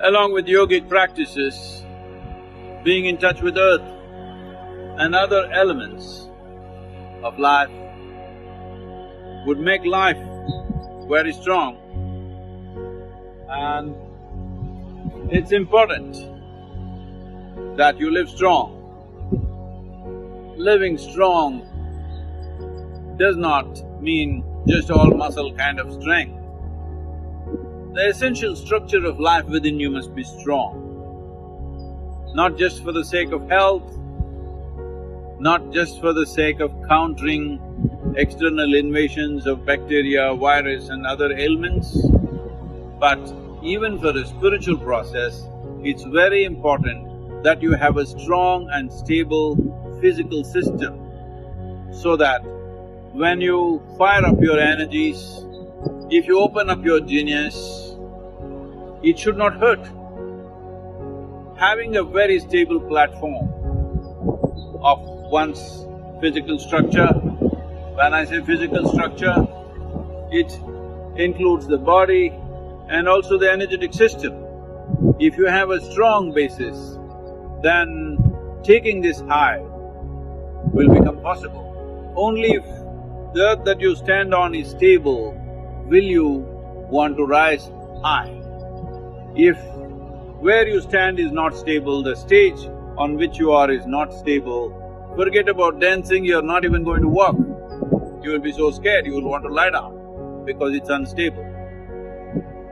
Along with yogic practices, being in touch with earth and other elements of life would make life very strong. And it's important that you live strong. Living strong does not mean just all muscle kind of strength. The essential structure of life within you must be strong. Not just for the sake of health, not just for the sake of countering external invasions of bacteria, virus and other ailments, but even for a spiritual process, it's very important that you have a strong and stable physical system so that when you fire up your energies, if you open up your genius, it should not hurt. Having a very stable platform of one's physical structure, when I say physical structure, it includes the body and also the energetic system. If you have a strong basis, then taking this high will become possible. Only if the earth that you stand on is stable, will you want to rise high. If where you stand is not stable, the stage on which you are is not stable, forget about dancing, you're not even going to walk. You will be so scared, you will want to lie down because it's unstable.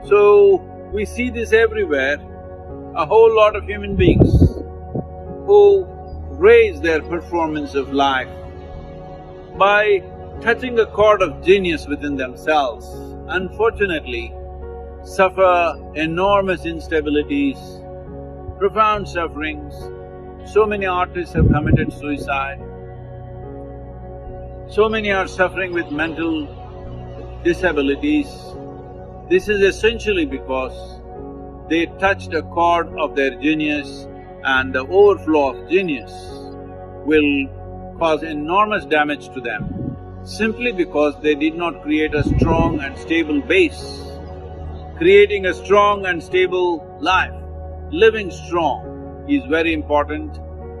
So, we see this everywhere, a whole lot of human beings who raise their performance of life by touching a chord of genius within themselves, unfortunately suffer enormous instabilities, profound sufferings. So many artists have committed suicide, so many are suffering with mental disabilities. This is essentially because they touched a chord of their genius, and the overflow of genius will cause enormous damage to them simply because they did not create a strong and stable base. Creating a strong and stable life, living strong is very important.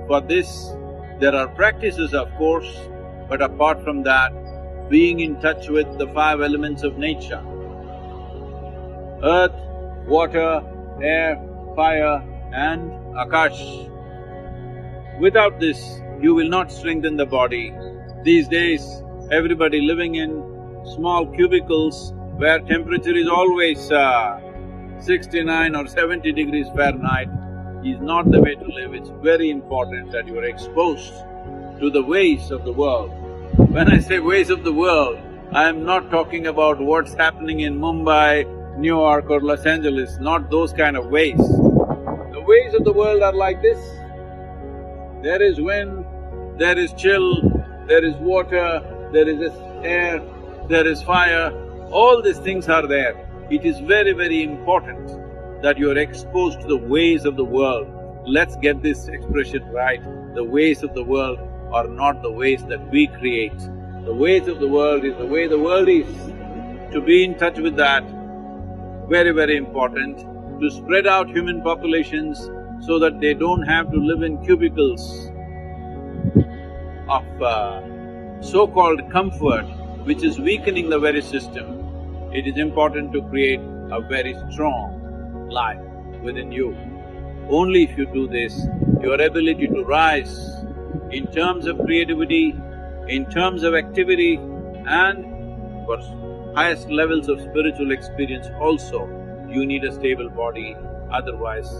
For this, there are practices of course, but apart from that, being in touch with the five elements of nature: earth, water, air, fire and akash. Without this, you will not strengthen the body. These days, everybody living in small cubicles where temperature is always 69 or 70 degrees Fahrenheit is not the way to live. It's very important that you are exposed to the ways of the world. When I say ways of the world, I am not talking about what's happening in Mumbai, New York or Los Angeles, not those kind of ways. The ways of the world are like this. There is wind, there is chill, there is water, there is air, there is fire, all these things are there. It is very, very important that you are exposed to the ways of the world. Let's get this expression right. The ways of the world are not the ways that we create. The ways of the world is the way the world is. To be in touch with that, very, very important. To spread out human populations so that they don't have to live in cubicles of so-called comfort, which is weakening the very system. It is important to create a very strong life within you. Only if you do this, your ability to rise in terms of creativity, in terms of activity and for highest levels of spiritual experience also, you need a stable body, otherwise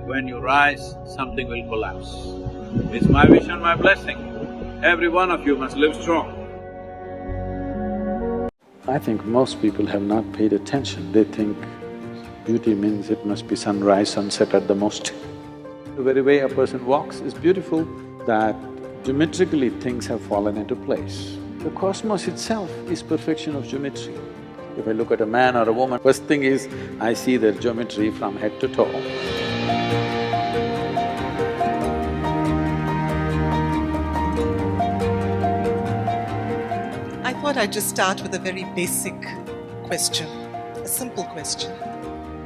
when you rise, something will collapse. It's my wish and my blessing. Every one of you must live strong. I think most people have not paid attention. They think beauty means it must be sunrise, sunset at the most. The very way a person walks is beautiful, that geometrically things have fallen into place. The cosmos itself is perfection of geometry. If I look at a man or a woman, first thing is, I see their geometry from head to toe. I thought I'd just start with a very basic question, a simple question.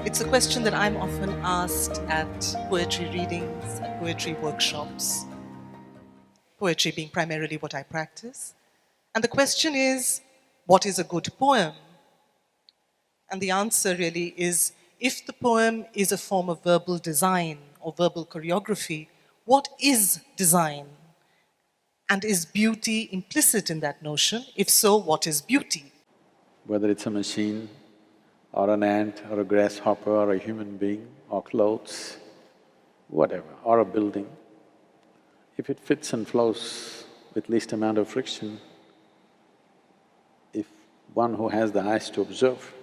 It's a question that I'm often asked at poetry readings, at poetry workshops, poetry being primarily what I practice. And the question is, what is a good poem? And the answer really is, if the poem is a form of verbal design or verbal choreography, what is design? And is beauty implicit in that notion? If so, what is beauty? Whether it's a machine, or an ant, or a grasshopper, or a human being, or clothes, whatever, or a building, if it fits and flows with least amount of friction, if one who has the eyes to observe,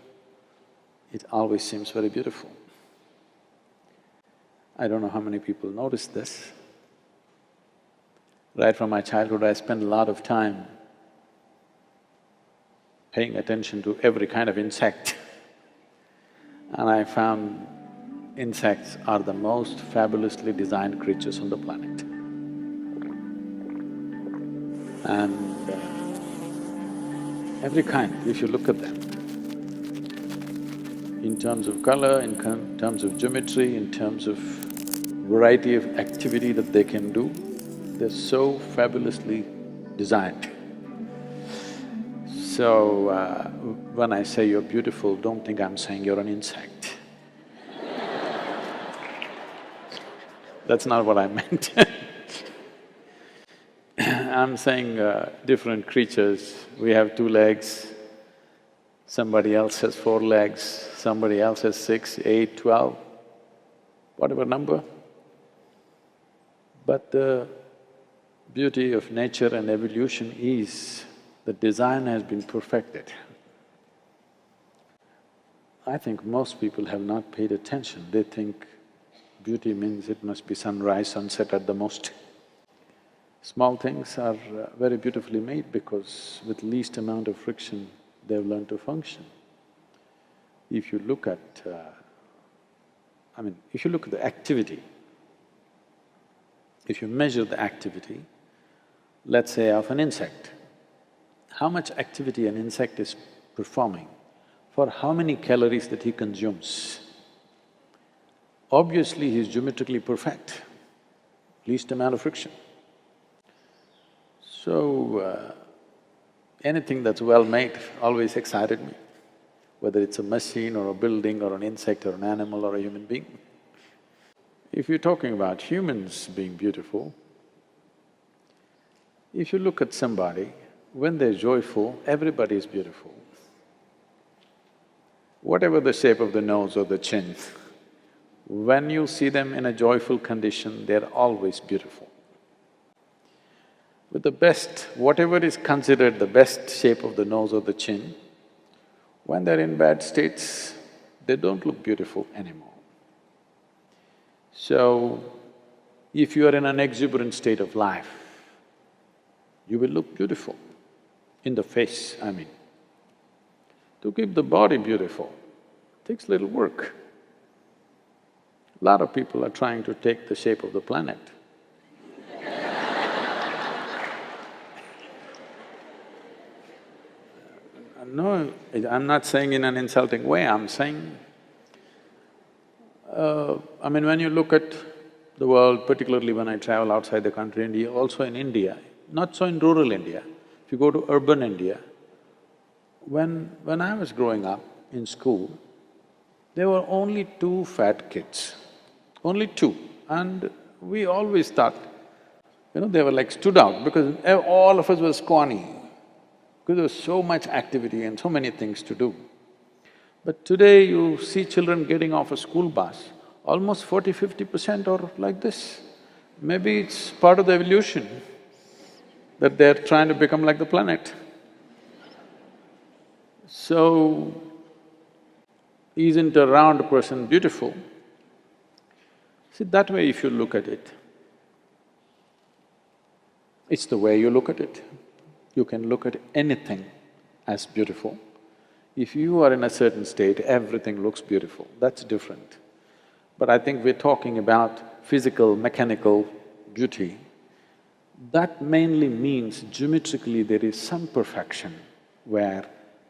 it always seems very beautiful. I don't know how many people notice this. Right from my childhood, I spent a lot of time paying attention to every kind of insect and I found insects are the most fabulously designed creatures on the planet. And every kind, if you look at them, in terms of color, in terms of geometry, in terms of variety of activity that they can do, they're so fabulously designed. So, when I say you're beautiful, don't think I'm saying you're an insect. That's not what I meant. I'm saying different creatures, we have 2 legs, somebody else has 4 legs, somebody else has 6, 8, 12, whatever number. But the beauty of nature and evolution is the design has been perfected. I think most people have not paid attention. They think beauty means it must be sunrise, sunset at the most. Small things are very beautifully made because with least amount of friction, they've learned to function. If you look at… if you look at the activity, if you measure the activity, let's say of an insect, how much activity an insect is performing, for how many calories that he consumes. Obviously, he is geometrically perfect, least amount of friction. So, anything that's well made always excited me, whether it's a machine or a building or an insect or an animal or a human being. If you're talking about humans being beautiful, if you look at somebody, when they're joyful, everybody is beautiful. Whatever the shape of the nose or the chin, when you see them in a joyful condition, they're always beautiful. With the best, whatever is considered the best shape of the nose or the chin, when they're in bad states, they don't look beautiful anymore. So, if you are in an exuberant state of life, you will look beautiful, in the face, I mean. To keep the body beautiful takes little work. A lot of people are trying to take the shape of the planet. No, I'm not saying in an insulting way, I'm saying… when you look at the world, particularly when I travel outside the country, India, also in India, not so in rural India, if you go to urban India, when I was growing up in school, there were only 2 fat kids, only 2. And we always thought, they were like stood out because all of us were scrawny, because there was so much activity and so many things to do. But today you see children getting off a school bus, almost 40–50% are like this. Maybe it's part of the evolution that they're trying to become like the planet. So, isn't a round person beautiful? See, that way if you look at it, it's the way you look at it. You can look at anything as beautiful. If you are in a certain state, everything looks beautiful, that's different. But I think we're talking about physical, mechanical beauty. That mainly means geometrically there is some perfection where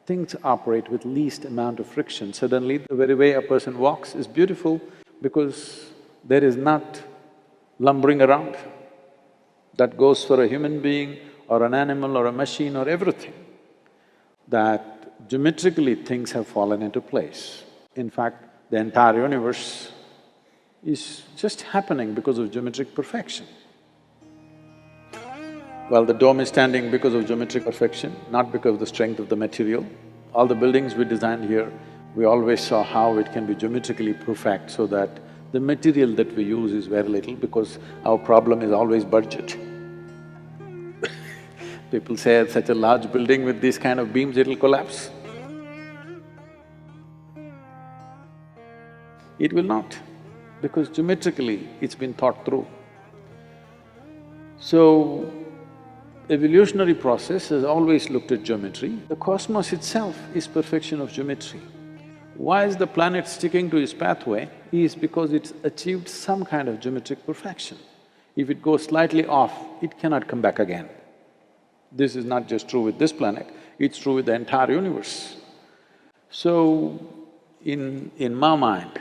things operate with least amount of friction. Suddenly, the very way a person walks is beautiful because there is not lumbering around. That goes for a human being or an animal or a machine or everything. That geometrically things have fallen into place. In fact, the entire universe is just happening because of geometric perfection. Well, the dome is standing because of geometric perfection, not because of the strength of the material. All the buildings we designed here, we always saw how it can be geometrically perfect so that the material that we use is very little because our problem is always budget. People say such a large building with these kind of beams, it'll collapse. It will not, because geometrically it's been thought through. So, evolutionary process has always looked at geometry. The cosmos itself is perfection of geometry. Why is the planet sticking to its pathway? Is because it's achieved some kind of geometric perfection. If it goes slightly off, it cannot come back again. This is not just true with this planet, it's true with the entire universe. So, in my mind,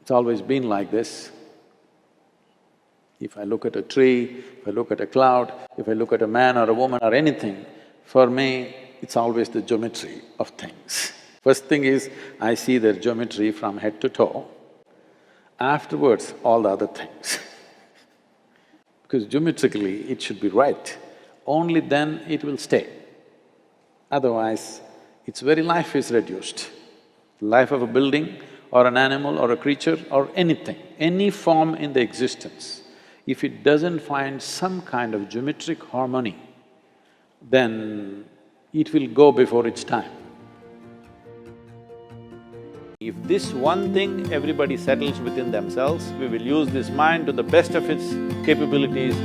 it's always been like this. If I look at a tree, if I look at a cloud, if I look at a man or a woman or anything, for me, it's always the geometry of things. First thing is, I see their geometry from head to toe. Afterwards, all the other things. Because geometrically, it should be right. Only then it will stay. Otherwise, its very life is reduced. Life of a building or an animal or a creature or anything, any form in the existence, if it doesn't find some kind of geometric harmony, then it will go before its time. If this one thing everybody settles within themselves, we will use this mind to the best of its capabilities.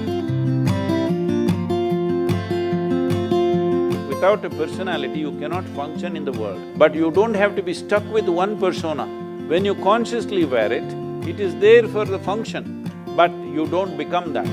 Without a personality, you cannot function in the world. But you don't have to be stuck with one persona. When you consciously wear it, it is there for the function, but you don't become that.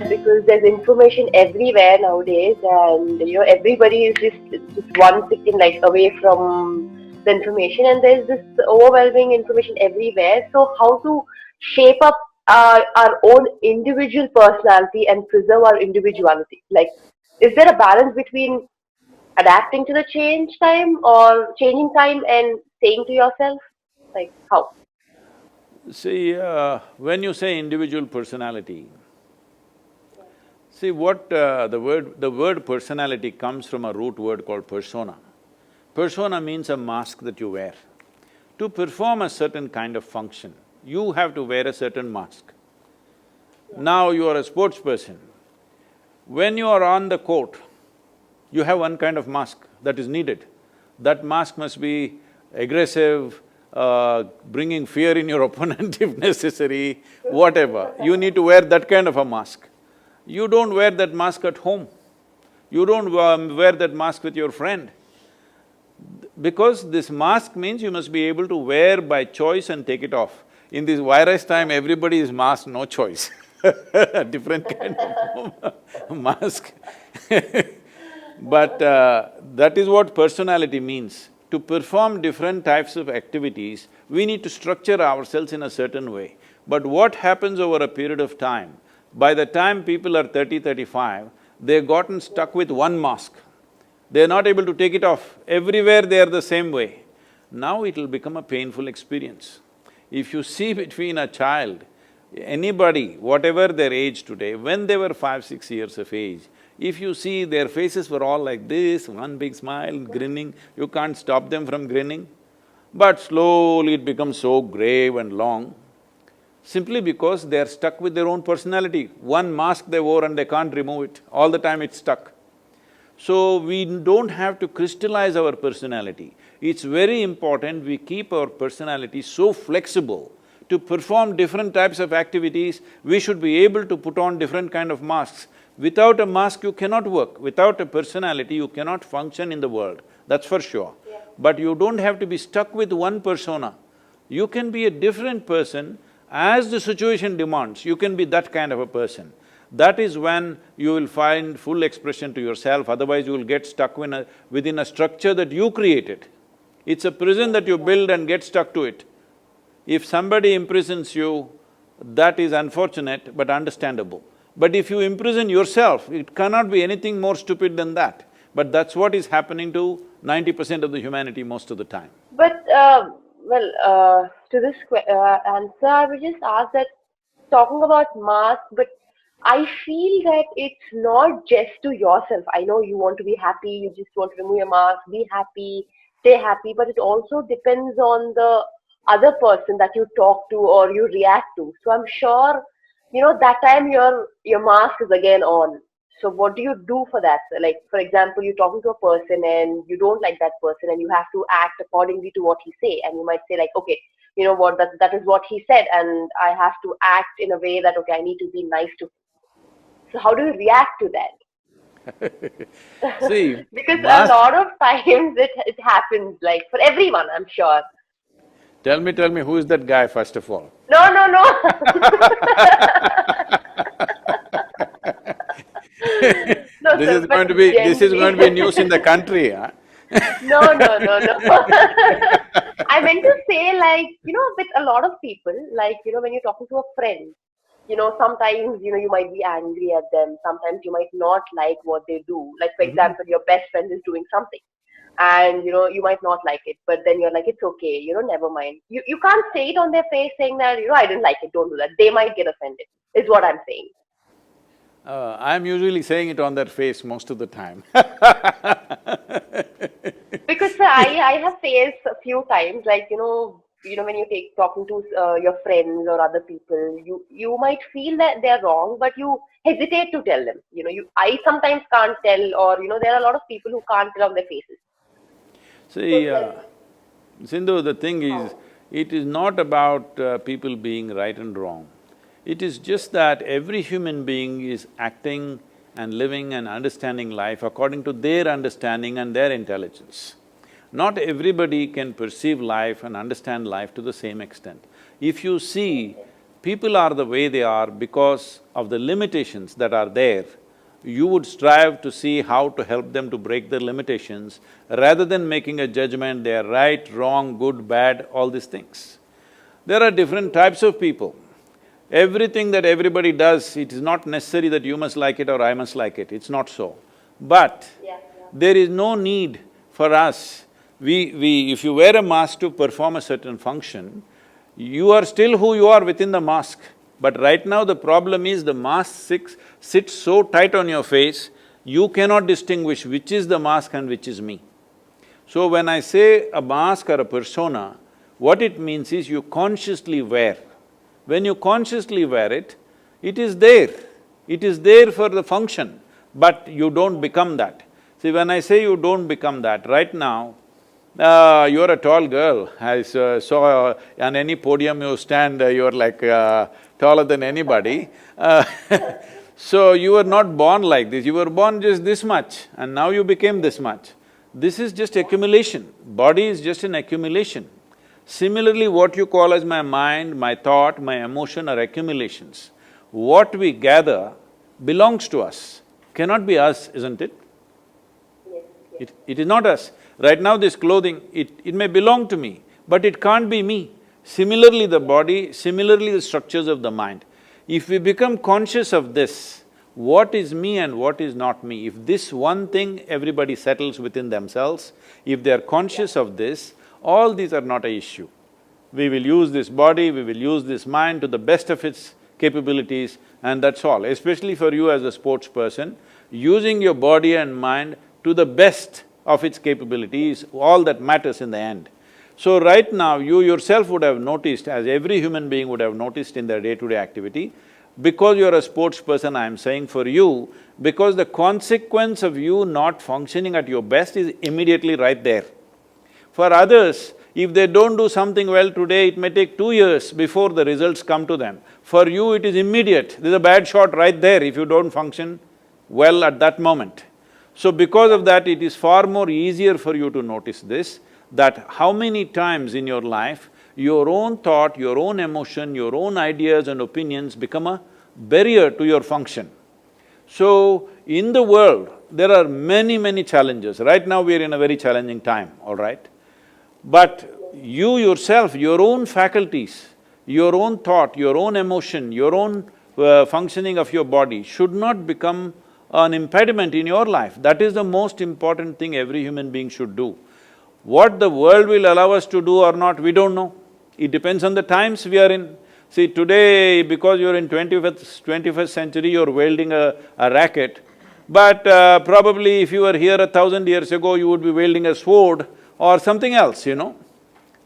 Because there's information everywhere nowadays, and everybody is just one second like away from the information, and there's this overwhelming information everywhere. So how to shape up our own individual personality and preserve our individuality? Like, is there a balance between adapting to the changing time and staying to yourself? Like, how? See, when you say individual personality, see what the word personality comes from a root word called persona. Persona means a mask that you wear. To perform a certain kind of function, you have to wear a certain mask. Now you are a sports person. When you are on the court, you have one kind of mask that is needed. That mask must be aggressive, bringing fear in your opponent if necessary, whatever. You need to wear that kind of a mask. You don't wear that mask at home. You don't wear that mask with your friend. Because this mask means you must be able to wear by choice and take it off. In this virus time, everybody is masked, no choice. A different kind of mask. But that is what personality means. To perform different types of activities, we need to structure ourselves in a certain way. But what happens over a period of time, by the time people are 30, 35, they've gotten stuck with one mask. They're not able to take it off. Everywhere they are the same way. Now it'll become a painful experience. If you see between a child, anybody, whatever their age today, when they were 5, 6 years of age, if you see their faces were all like this, one big smile, grinning, you can't stop them from grinning. But slowly it becomes so grave and long, simply because they are stuck with their own personality. One mask they wore and they can't remove it, all the time it's stuck. So, we don't have to crystallize our personality. It's very important we keep our personality so flexible. To perform different types of activities, we should be able to put on different kind of masks. Without a mask, you cannot work. Without a personality, you cannot function in the world, that's for sure. Yeah. But you don't have to be stuck with one persona. You can be a different person As the situation demands, you can be that kind of a person. That is when you will find full expression to yourself, otherwise you will get stuck within a structure that you created. It's a prison that you build and get stuck to it. If somebody imprisons you, that is unfortunate but understandable. But if you imprison yourself, it cannot be anything more stupid than that. But that's what is happening to 90% of the humanity most of the time. But, to this answer, I would just ask that talking about mask, but I feel that it's not just to yourself. I know you want to be happy, you just want to remove your mask, be happy, stay happy, but it also depends on the other person that you talk to or you react to. So I'm sure, that time your mask is again on. So what do you do for that? Like, for example, you're talking to a person and you don't like that person and you have to act accordingly to what he say. And you might say like, okay, you know what, that is what he said and I have to act in a way that, okay, I need to be nice to him. So how do you react to that? See, Because a lot of times it happens, like for everyone, I'm sure. tell me, who is that guy first of all? No, no, no. No, This sir, is going to be… this is going to be news in the country, huh? No, no, no, no. I meant to say, like, with a lot of people, like, when you're talking to a friend, sometimes, you might be angry at them. Sometimes you might not like what they do. Like, for example, your best friend is doing something and, you might not like it, but then you're like, it's okay, never mind. You can't say it on their face saying that, I didn't like it, don't do that. They might get offended, is what I'm saying. I'm usually saying it on their face most of the time. Because sir, I have faced a few times, like, when you talking to your friends or other people, you might feel that they're wrong, but you hesitate to tell them. I sometimes can't tell, or there are a lot of people who can't tell on their faces. See, Sindhu, the thing is, it is not about people being right and wrong. It is just that every human being is acting and living and understanding life according to their understanding and their intelligence. Not everybody can perceive life and understand life to the same extent. If you see, people are the way they are because of the limitations that are there, you would strive to see how to help them to break their limitations rather than making a judgment, they are right, wrong, good, bad, all these things. There are different types of people. Everything that everybody does, it is not necessary that you must like it or I must like it, it's not so. But there is no need for us, if you wear a mask to perform a certain function, you are still who you are within the mask. But right now the problem is the mask sits so tight on your face, you cannot distinguish which is the mask and which is me. So when I say a mask or a persona, what it means is you consciously wear. When you consciously wear it, it is there. It is there for the function, but you don't become that. See, when I say you don't become that, right now, you're a tall girl. I saw on any podium you stand, you're like taller than anybody. So you were not born like this, you were born just this much and now you became this much. This is just accumulation, body is just an accumulation. Similarly, what you call as my mind, my thought, my emotion are accumulations. What we gather belongs to us, cannot be us, isn't it? It is not us. Right now this clothing, it may belong to me, but it can't be me. Similarly the body, similarly the structures of the mind. If we become conscious of this, what is me and what is not me, if this one thing everybody settles within themselves, if they are conscious of this, all these are not an issue. We will use this body, we will use this mind to the best of its capabilities and that's all. Especially for you as a sports person, using your body and mind to the best of its capabilities is all that matters in the end. So right now, you yourself would have noticed, as every human being would have noticed in their day-to-day activity, because you're a sports person, I'm saying for you, because the consequence of you not functioning at your best is immediately right there. For others, if they don't do something well today, it may take 2 years before the results come to them. For you, it is immediate. There's a bad shot right there if you don't function well at that moment. So because of that, it is far more easier for you to notice this, that how many times in your life your own thought, your own emotion, your own ideas and opinions become a barrier to your function. So, in the world, there are many, many challenges. Right now, we are in a very challenging time, all right? But you yourself, your own faculties, your own thought, your own emotion, your own functioning of your body should not become an impediment in your life. That is the most important thing every human being should do. What the world will allow us to do or not, we don't know. It depends on the times we are in. See, today, because you're in 21st century, you're wielding a racket, but probably if you were here 1,000 years ago, you would be wielding a sword or something else, you know.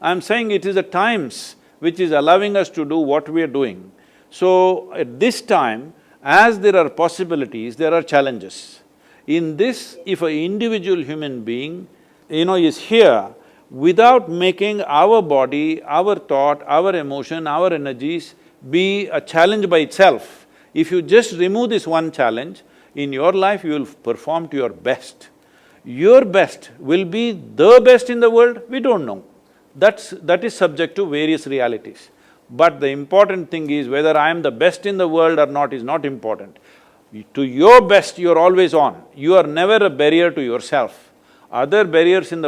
I'm saying it is the times which is allowing us to do what we are doing. So, at this time, as there are possibilities, there are challenges. In this, if an individual human being, is here, without making our body, our thought, our emotion, our energies be a challenge by itself, if you just remove this one challenge, in your life you will perform to your best. Your best will be the best in the world, we don't know. That is subject to various realities. But the important thing is whether I am the best in the world or not is not important. To your best, you're always on. You are never a barrier to yourself. Other barriers in the